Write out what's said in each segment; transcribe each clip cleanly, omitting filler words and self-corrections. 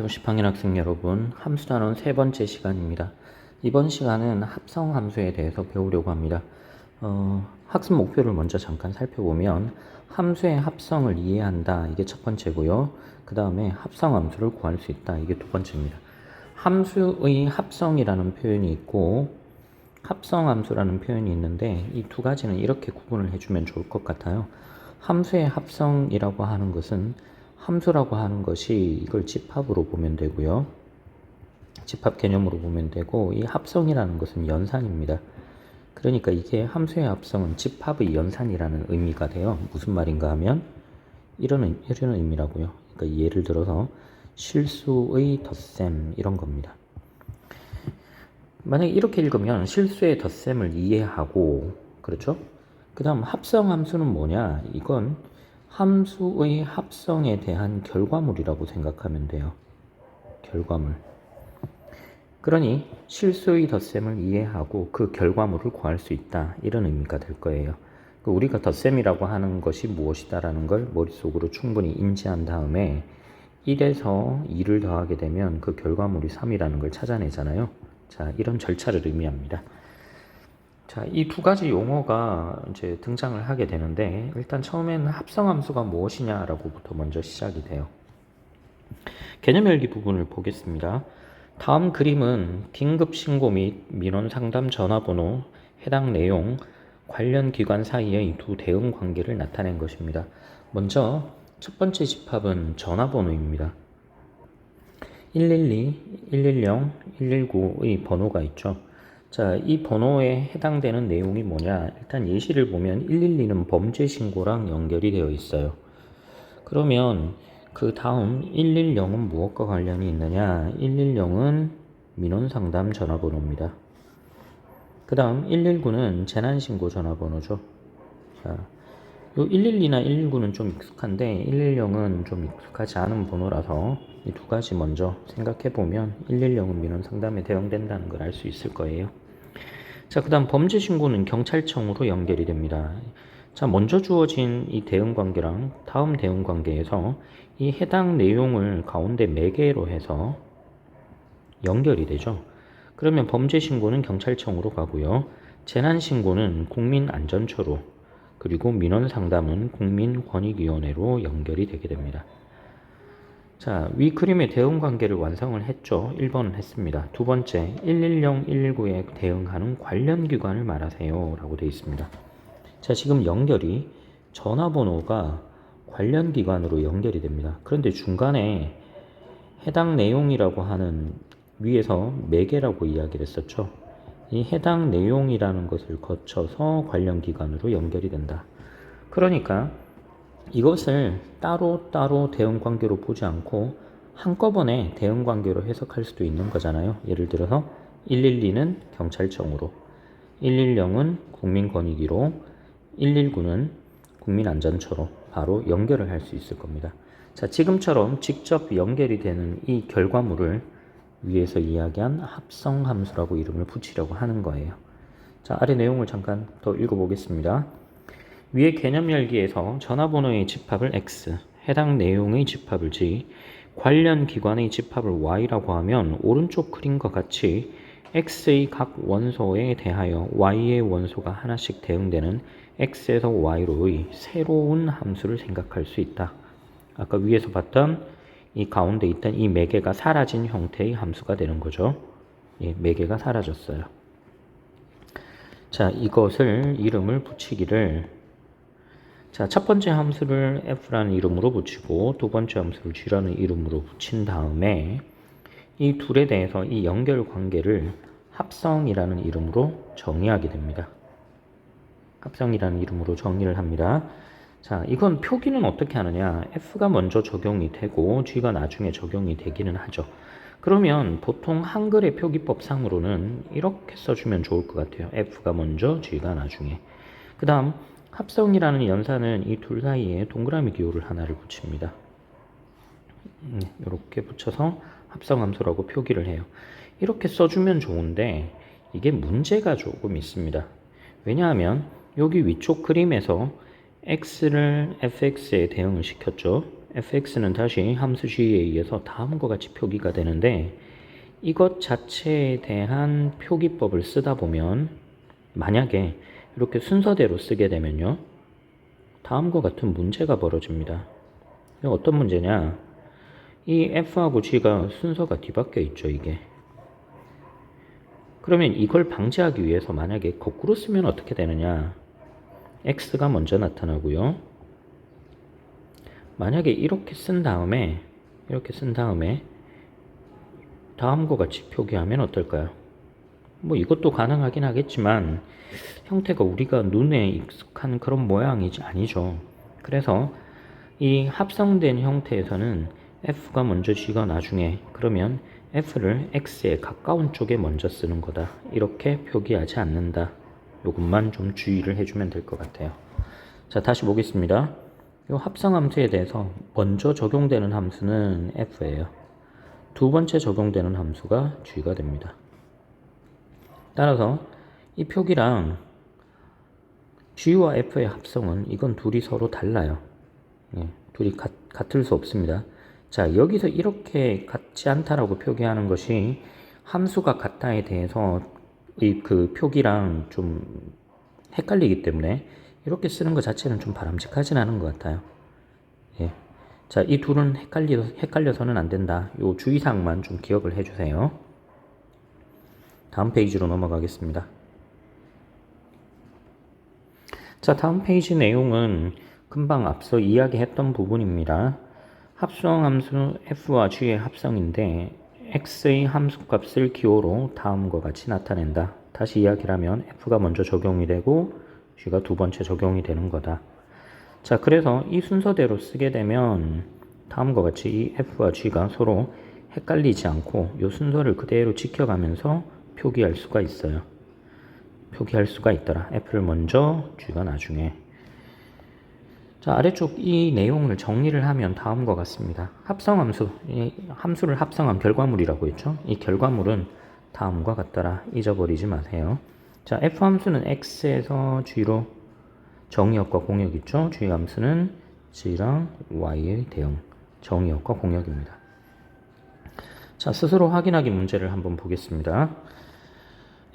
10학년 학생 여러분, 함수 단원 세 번째 시간입니다. 이번 시간은 합성 함수에 대해서 배우려고 합니다. 학습 목표를 먼저 잠깐 살펴보면 함수의 합성을 이해한다. 이게 첫 번째고요. 그 다음에 합성 함수를 구할 수 있다. 이게 두 번째입니다. 함수의 합성이라는 표현이 있고 합성 함수라는 표현이 있는데 이 두 가지는 이렇게 구분을 해주면 좋을 것 같아요. 함수의 합성이라고 하는 것은 함수라고 하는 것이 이걸 집합으로 보면 되고요. 집합 개념으로 보면 되고, 이 합성이라는 것은 연산입니다. 그러니까 이게 함수의 합성은 집합의 연산이라는 의미가 돼요. 무슨 말인가 하면 이런 의미라고요. 그러니까 예를 들어서 실수의 덧셈 이런 겁니다. 만약에 이렇게 읽으면 실수의 덧셈을 이해하고, 그렇죠? 그 다음 합성 함수는 뭐냐? 이건 함수의 합성에 대한 결과물이라고 생각하면 돼요. 결과물. 그러니 실수의 덧셈을 이해하고 그 결과물을 구할 수 있다. 이런 의미가 될 거예요. 우리가 덧셈이라고 하는 것이 무엇이다라는 걸 머릿속으로 충분히 인지한 다음에 1에서 2를 더하게 되면 그 결과물이 3이라는 걸 찾아내잖아요. 자, 이런 절차를 의미합니다. 자, 이 두 가지 용어가 이제 등장을 하게 되는데, 일단 처음에는 합성함수가 무엇이냐라고부터 먼저 시작이 돼요. 개념 열기 부분을 보겠습니다. 다음 그림은 긴급 신고 및 민원 상담 전화번호, 해당 내용, 관련 기관 사이의 두 대응 관계를 나타낸 것입니다. 먼저 첫 번째 집합은 전화번호입니다. 112, 110, 119의 번호가 있죠. 자, 이 번호에 해당되는 내용이 뭐냐? 일단 예시를 보면 112는 범죄 신고랑 연결이 되어 있어요. 그러면 그 다음 110은 무엇과 관련이 있느냐? 110은 민원상담 전화번호입니다. 그 다음 119는 재난신고 전화번호죠. 자, 요 112나 119는 좀 익숙한데 110은 좀 익숙하지 않은 번호라서 이 두 가지 먼저 생각해 보면 110은 민원 상담에 대응된다는 걸 알 수 있을 거예요. 자, 그 다음 범죄 신고는 경찰청으로 연결이 됩니다. 자, 먼저 주어진 이 대응 관계랑 다음 대응 관계에서 이 해당 내용을 가운데 매개로 해서 연결이 되죠. 그러면 범죄 신고는 경찰청으로 가고요. 재난 신고는 국민안전처로, 그리고 민원 상담은 국민권익위원회로 연결이 되게 됩니다. 자, 위 그림의 대응 관계를 완성을 했죠. 1번은 했습니다. 두 번째, 110, 119에 대응하는 관련 기관을 말하세요 라고 되어 있습니다. 자, 지금 연결이 전화번호가 관련 기관으로 연결이 됩니다. 그런데 중간에 해당 내용이라고 하는 위에서 매개라고 이야기를 했었죠. 이 해당 내용이라는 것을 거쳐서 관련 기관으로 연결이 된다. 그러니까 이것을 따로따로 대응 관계로 보지 않고 한꺼번에 대응 관계로 해석할 수도 있는 거잖아요. 예를 들어서 112는 경찰청으로, 110은 국민권익위로, 119는 국민안전처로 바로 연결을 할 수 있을 겁니다. 자, 지금처럼 직접 연결이 되는 이 결과물을 위에서 이야기한 합성함수라고 이름을 붙이려고 하는 거예요. 자, 아래 내용을 잠깐 더 읽어보겠습니다. 위의 개념 열기에서 전화번호의 집합을 X, 해당 내용의 집합을 G, 관련 기관의 집합을 Y라고 하면 오른쪽 그림과 같이 X의 각 원소에 대하여 Y의 원소가 하나씩 대응되는 X에서 Y로의 새로운 함수를 생각할 수 있다. 아까 위에서 봤던 이 가운데 있던 이 매개가 사라진 형태의 함수가 되는 거죠. 예, 매개가 사라졌어요. 자, 이것을 이름을 붙이기를, 자, 첫 번째 함수를 f라는 이름으로 붙이고 두 번째 함수를 g라는 이름으로 붙인 다음에 이 둘에 대해서 이 연결 관계를 합성이라는 이름으로 정의하게 됩니다. 합성이라는 이름으로 정의를 합니다. 자, 이건 표기는 어떻게 하느냐? f가 먼저 적용이 되고 g가 나중에 적용이 되기는 하죠. 그러면 보통 한글의 표기법상으로는 이렇게 써주면 좋을 것 같아요. f가 먼저, g가 나중에. 그 다음 합성이라는 연산은 이 둘 사이에 동그라미 기호를 하나를 붙입니다. 이렇게 붙여서 합성함수라고 표기를 해요. 이렇게 써주면 좋은데 이게 문제가 조금 있습니다. 왜냐하면 여기 위쪽 그림에서 x를 fx에 대응을 시켰죠. fx는 다시 함수 g에 의해서 다음과 같이 표기가 되는데 이것 자체에 대한 표기법을 쓰다 보면 만약에 이렇게 순서대로 쓰게 되면요. 다음과 같은 문제가 벌어집니다. 어떤 문제냐? 이 f하고 g가 순서가 뒤바뀌어 있죠, 이게. 그러면 이걸 방지하기 위해서 만약에 거꾸로 쓰면 어떻게 되느냐? x가 먼저 나타나고요. 만약에 이렇게 쓴 다음에 다음과 같이 표기하면 어떨까요? 뭐 이것도 가능하긴 하겠지만 형태가 우리가 눈에 익숙한 그런 모양이 아니죠. 그래서 이 합성된 형태에서는 f가 먼저 g가 나중에, 그러면 f를 x에 가까운 쪽에 먼저 쓰는 거다. 이렇게 표기하지 않는다. 요것만 좀 주의를 해주면 될 것 같아요. 자, 다시 보겠습니다. 이 합성함수에 대해서 먼저 적용되는 함수는 f예요. 두 번째 적용되는 함수가 g가 됩니다. 따라서 이 표기랑 g와 f의 합성은 이건 둘이 서로 달라요. 둘이 같을 수 없습니다. 자, 여기서 이렇게 같지 않다라고 표기하는 것이 함수가 같다에 대해서 그 표기랑 좀 헷갈리기 때문에 이렇게 쓰는 것 자체는 좀 바람직하진 않은 것 같아요. 예. 자, 이 둘은 헷갈려서는 안 된다. 요 주의사항만 좀 기억을 해주세요. 다음 페이지로 넘어가겠습니다. 자, 다음 페이지 내용은 금방 앞서 이야기했던 부분입니다. 합성함수 f와 g의 합성인데 x의 함수값을 기호로 다음과 같이 나타낸다. 다시 이야기를 하면 f가 먼저 적용이 되고 g가 두 번째 적용이 되는 거다. 자, 그래서 이 순서대로 쓰게 되면 다음과 같이 이 f와 g가 서로 헷갈리지 않고 이 순서를 그대로 지켜가면서 표기할 수가 있어요. 표기할 수가 있더라. f를 먼저, g가 나중에. 자, 아래쪽 이 내용을 정리를 하면 다음과 같습니다. 합성함수, 이 함수를 합성한 결과물이라고 했죠. 이 결과물은 다음과 같더라. 잊어버리지 마세요. 자, f함수는 x에서 g로 정의역과 공역 있죠. g함수는 g랑 y의 대응, 정의역과 공역입니다. 자, 스스로 확인하기 문제를 한번 보겠습니다.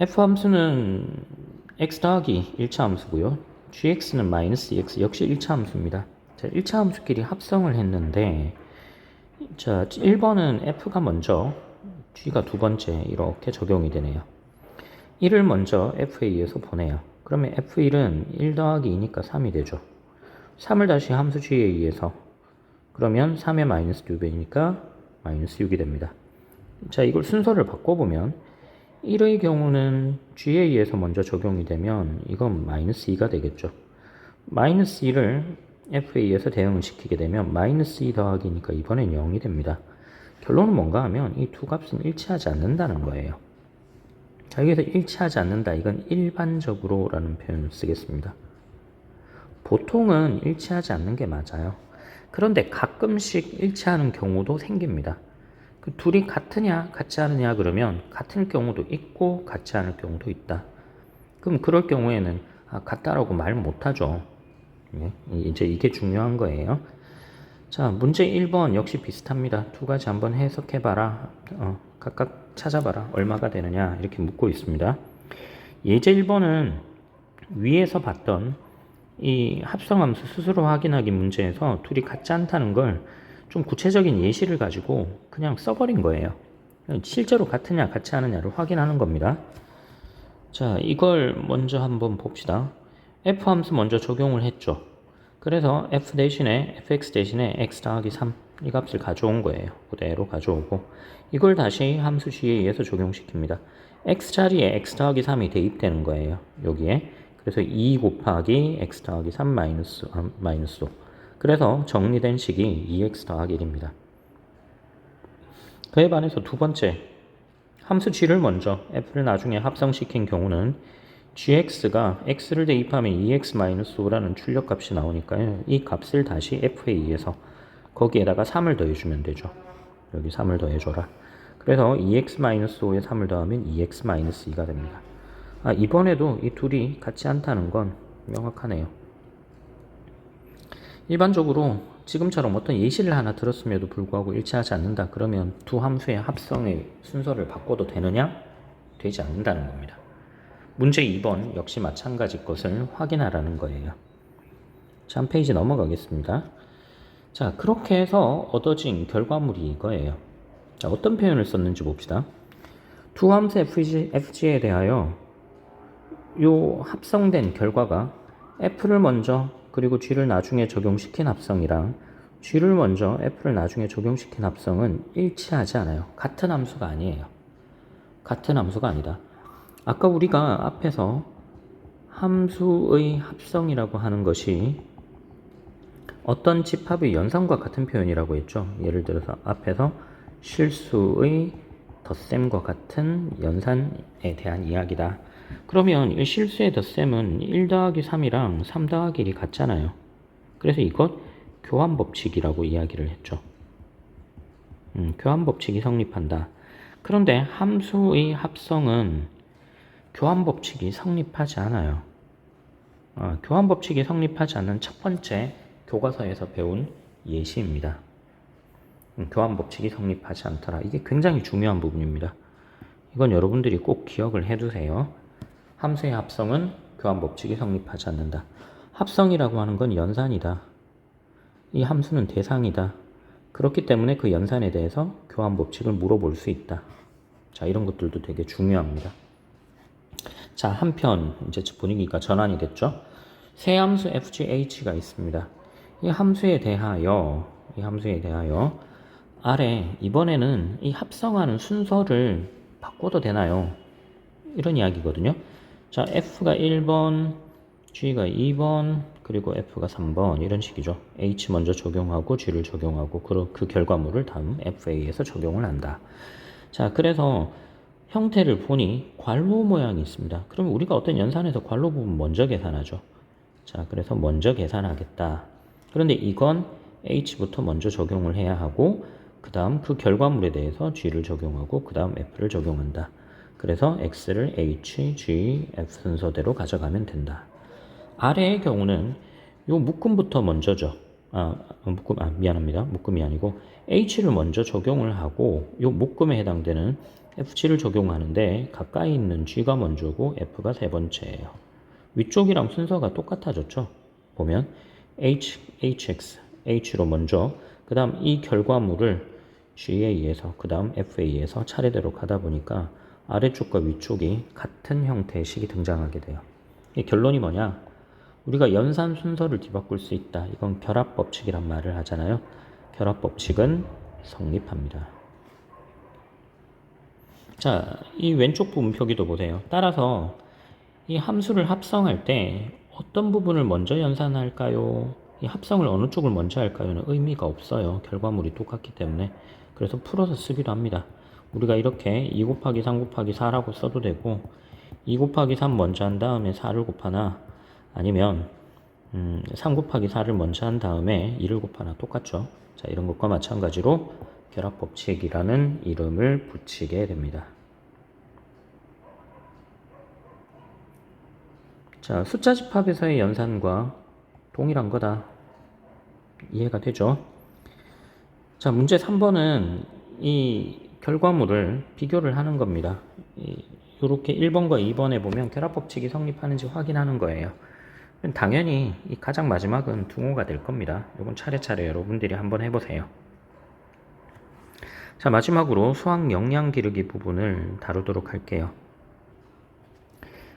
f함수는 x 더하기 1차 함수고요. gx는 마이너스 x 역시 1차 함수입니다. 자, 1차 함수끼리 합성을 했는데 자, 1번은 f가 먼저 g가 두 번째 이렇게 적용이 되네요. 1을 먼저 f에 의해서 보내요. 그러면 f1은 1 더하기 2니까 3이 되죠. 3을 다시 함수 g에 의해서, 그러면 3의 마이너스 2배니까 마이너스 6이 됩니다. 자, 이걸 순서를 바꿔보면 1의 경우는 g에 의해서 먼저 적용이 되면 이건 마이너스 2가 되겠죠. 마이너스 2를 f에 의해서 대응을 시키게 되면 마이너스 2 더하기니까 이번엔 0이 됩니다. 결론은 뭔가 하면 이 두 값은 일치하지 않는다는 거예요. 자, 여기서 일치하지 않는다. 이건 일반적으로 라는 표현을 쓰겠습니다. 보통은 일치하지 않는 게 맞아요. 그런데 가끔씩 일치하는 경우도 생깁니다. 그 둘이 같으냐 같지 않으냐 그러면 같을 경우도 있고 같지 않을 경우도 있다. 그럼 그럴 경우에는 같다라고 말 못하죠. 이제 이게 중요한 거예요. 자, 문제 1번 역시 비슷합니다. 두 가지 한번 해석해봐라. 각각 찾아봐라. 얼마가 되느냐 이렇게 묻고 있습니다. 예제 1번은 위에서 봤던 이 합성함수 스스로 확인하기 문제에서 둘이 같지 않다는 걸 좀 구체적인 예시를 가지고 그냥 써버린 거예요. 실제로 같으냐 같지 않느냐를 확인하는 겁니다. 자, 이걸 먼저 한번 봅시다. f 함수 먼저 적용을 했죠. 그래서 f 대신에 fx 대신에 x 더하기 3 이 값을 가져온 거예요. 그대로 가져오고 이걸 다시 함수 g에 의해서 적용시킵니다. x 자리에 x 더하기 3이 대입되는 거예요. 여기에. 그래서 2 곱하기 x 더하기 3 마이너스 5. 그래서 정리된 식이 2x 더하기 1입니다. 그에 반해서 두 번째, 함수 g를 먼저 f를 나중에 합성시킨 경우는 gx가 x를 대입하면 2x-5라는 출력값이 나오니까요. 이 값을 다시 f에 의해서 거기에다가 3을 더해주면 되죠. 여기 3을 더해줘라. 그래서 2x-5에 3을 더하면 2x-2가 됩니다. 이번에도 이 둘이 같지 않다는 건 명확하네요. 일반적으로 지금처럼 어떤 예시를 하나 들었음에도 불구하고 일치하지 않는다. 그러면 두 함수의 합성의 순서를 바꿔도 되느냐? 되지 않는다는 겁니다. 문제 2번 역시 마찬가지 것을 확인하라는 거예요. 자, 한 페이지 넘어가겠습니다. 자, 그렇게 해서 얻어진 결과물이 이거예요. 자, 어떤 표현을 썼는지 봅시다. 두 함수 fg에 대하여 요 합성된 결과가 f를 먼저 그리고 g를 나중에 적용시킨 합성이랑 g를 먼저 f를 나중에 적용시킨 합성은 일치하지 않아요. 같은 함수가 아니에요. 같은 함수가 아니다. 아까 우리가 앞에서 함수의 합성이라고 하는 것이 어떤 집합의 연산과 같은 표현이라고 했죠. 예를 들어서 앞에서 실수의 덧셈과 같은 연산에 대한 이야기다. 그러면 이 실수의 덧셈은 1 더하기 3이랑 3 더하기 1이 같잖아요. 그래서 이것 교환법칙이라고 이야기를 했죠. 교환법칙이 성립한다. 그런데 함수의 합성은 교환법칙이 성립하지 않아요. 교환법칙이 성립하지 않는 첫 번째 교과서에서 배운 예시입니다. 교환법칙이 성립하지 않더라. 이게 굉장히 중요한 부분입니다. 이건 여러분들이 꼭 기억을 해두세요. 함수의 합성은 교환법칙이 성립하지 않는다. 합성이라고 하는 건 연산이다. 이 함수는 대상이다. 그렇기 때문에 그 연산에 대해서 교환법칙을 물어볼 수 있다. 자, 이런 것들도 되게 중요합니다. 자, 한편 이제 분위기가 전환이 됐죠. 새 함수 fgh가 있습니다. 이 함수에 대하여 아래 이번에는 이 합성하는 순서를 바꿔도 되나요? 이런 이야기거든요. 자, f가 1번, g가 2번, 그리고 f가 3번 이런 식이죠. h 먼저 적용하고 g를 적용하고 그 결과물을 다음 fa에서 적용을 한다. 자, 그래서 형태를 보니 괄호 모양이 있습니다. 그러면 우리가 어떤 연산에서 괄호 부분 먼저 계산하죠. 자, 그래서 먼저 계산하겠다. 그런데 이건 h부터 먼저 적용을 해야 하고 그 다음 그 결과물에 대해서 g를 적용하고 그 다음 f를 적용한다. 그래서 x를 h, g, f 순서대로 가져가면 된다. 아래의 경우는 요 묶음부터 먼저죠. 미안합니다. 묶음이 아니고 h를 먼저 적용을 하고 요 묶음에 해당되는 fg를 적용하는데 가까이 있는 g가 먼저고 f가 세 번째예요. 위쪽이랑 순서가 똑같아졌죠. 보면 hx, h로 먼저 그 다음 이 결과물을 g에 의해서 그 다음 f에 의해서 차례대로 가다 보니까 아래쪽과 위쪽이 같은 형태의 식이 등장하게 돼요. 이 결론이 뭐냐? 우리가 연산 순서를 뒤바꿀 수 있다. 이건 결합법칙이란 말을 하잖아요. 결합법칙은 성립합니다. 자, 이 왼쪽 부분 표기도 보세요. 따라서 이 함수를 합성할 때 어떤 부분을 먼저 연산할까요? 이 합성을 어느 쪽을 먼저 할까요는 의미가 없어요. 결과물이 똑같기 때문에. 그래서 풀어서 쓰기도 합니다. 우리가 이렇게 2 곱하기 3 곱하기 4라고 써도 되고 2 곱하기 3 먼저 한 다음에 4를 곱하나 아니면 3 곱하기 4를 먼저 한 다음에 2를 곱하나 똑같죠. 자, 이런 것과 마찬가지로 결합법칙이라는 이름을 붙이게 됩니다. 자, 숫자 집합에서의 연산과 동일한 거다. 이해가 되죠? 자, 문제 3번은 이 결과물을 비교를 하는 겁니다. 이렇게 1번과 2번에 보면 결합법칙이 성립하는지 확인하는 거예요. 당연히 이 가장 마지막은 둥호가 될 겁니다. 이건 차례차례 여러분들이 한번 해보세요. 자, 마지막으로 수학 역량 기르기 부분을 다루도록 할게요.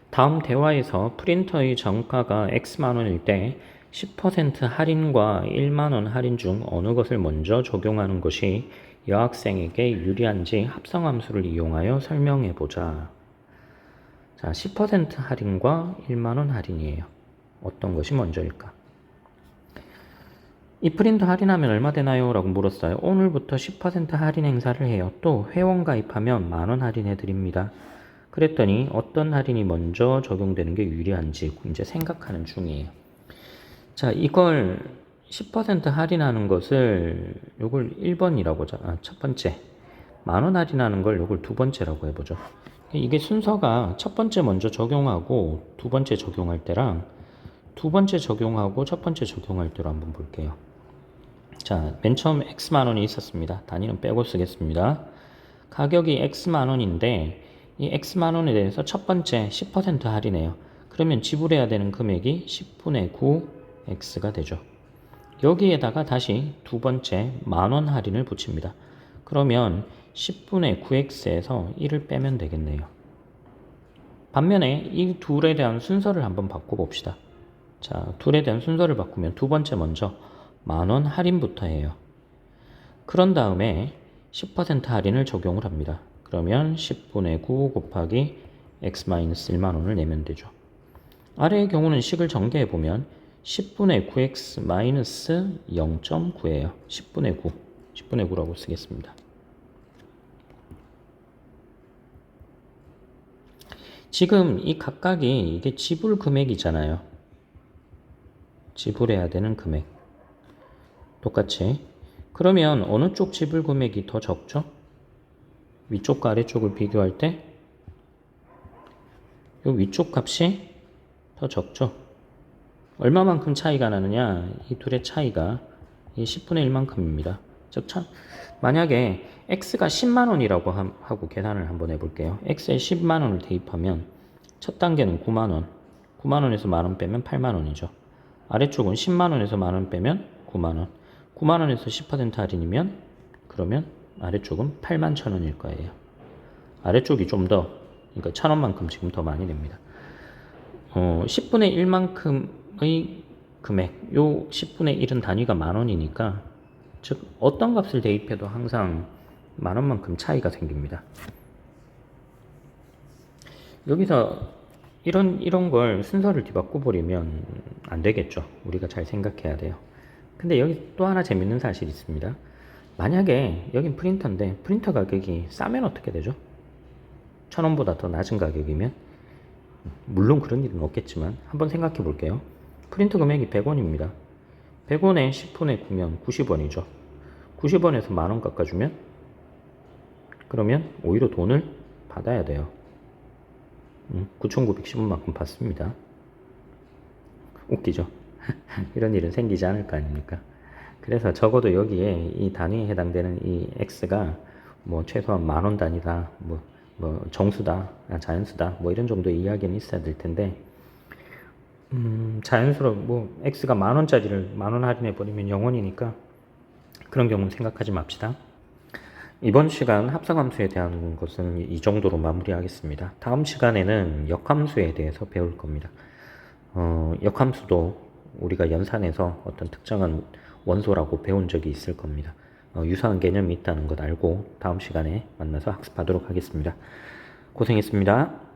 다음 대화에서 프린터의 정가가 X만원일 때 10% 할인과 1만원 할인 중 어느 것을 먼저 적용하는 것이 여학생에게 유리한지 합성함수를 이용하여 설명해보자. 자, 10% 할인과 1만원 할인이에요. 어떤 것이 먼저일까? 이 프린터 할인하면 얼마 되나요? 라고 물었어요. 오늘부터 10% 할인 행사를 해요. 또 회원 가입하면 만원 할인해드립니다. 그랬더니 어떤 할인이 먼저 적용되는 게 유리한지 이제 생각하는 중이에요. 자, 이걸 10% 할인하는 것을 요걸 1번이라고 하자. 첫 번째. 만원 할인하는 걸 요걸 두 번째라고 해보죠. 이게 순서가 첫 번째 먼저 적용하고 두 번째 적용할 때랑 두 번째 적용하고 첫 번째 적용할 때로 한번 볼게요. 자, 맨 처음 X만 원이 있었습니다. 단위는 빼고 쓰겠습니다. 가격이 X만 원인데 이 X만 원에 대해서 첫 번째 10% 할인해요. 그러면 지불해야 되는 금액이 10분의 9 X가 되죠. 여기에다가 다시 두 번째 만원 할인을 붙입니다. 그러면 10분의 9X에서 1을 빼면 되겠네요. 반면에 이 둘에 대한 순서를 한번 바꿔봅시다. 자, 둘에 대한 순서를 바꾸면 두 번째 먼저 만원 할인부터 해요. 그런 다음에 10% 할인을 적용을 합니다. 그러면 10분의 9 곱하기 x-1만원을 내면 되죠. 아래의 경우는 식을 전개해보면 10분의 9x 마이너스 0.9예요. 10분의 9. 10분의 9라고 쓰겠습니다. 지금 이 각각이 이게 지불 금액이잖아요. 지불해야 되는 금액. 똑같이. 그러면 어느 쪽 지불 금액이 더 적죠? 위쪽과 아래쪽을 비교할 때 이 위쪽 값이 더 적죠? 얼마만큼 차이가 나느냐? 이 둘의 차이가 이 10분의 1만큼입니다. 즉, 만약에 x가 10만 원이라고 하고 계산을 한번 해볼게요. x에 10만 원을 대입하면 첫 단계는 9만 원. 9만 원에서 만 원 빼면 8만 원이죠. 아래쪽은 10만 원에서 만 원 빼면 9만 원. 9만 원에서 10% 할인이면 그러면 아래쪽은 8만 1천 원일 거예요. 아래쪽이 좀 더, 그러니까 1천 원만큼 지금 더 많이 냅니다. 10분의 1만큼의 금액, 요 10분의 1은 단위가 만 원이니까, 즉 어떤 값을 대입해도 항상 만 원만큼 차이가 생깁니다. 여기서 이런 걸 순서를 뒤바꿔 버리면 안 되겠죠. 우리가 잘 생각해야 돼요. 근데 여기 또 하나 재밌는 사실이 있습니다. 만약에 여긴 프린터인데 프린터 가격이 싸면 어떻게 되죠? 1,000원보다 더 낮은 가격이면, 물론 그런 일은 없겠지만 한번 생각해 볼게요. 프린터 금액이 100원입니다. 100원에 10분의 9면 90원이죠. 90원에서 만원 깎아주면 그러면 오히려 돈을 받아야 돼요. 9,910원만큼 받습니다. 웃기죠? 이런 일은 생기지 않을 거 아닙니까? 그래서 적어도 여기에 이 단위에 해당되는 이 x가 뭐 최소한 만원 단위다, 뭐 정수다, 자연수다, 뭐 이런 정도의 이야기는 있어야 될 텐데, 자연수로 뭐 x가 만원짜리를 만원 할인해 버리면 0원이니까 그런 경우는 생각하지 맙시다. 이번 시간 합성함수에 대한 것은 이 정도로 마무리하겠습니다. 다음 시간에는 역함수에 대해서 배울 겁니다. 역함수도 우리가 연산해서 어떤 특정한 원소라고 배운 적이 있을 겁니다. 유사한 개념이 있다는 것 알고 다음 시간에 만나서 학습하도록 하겠습니다. 고생했습니다.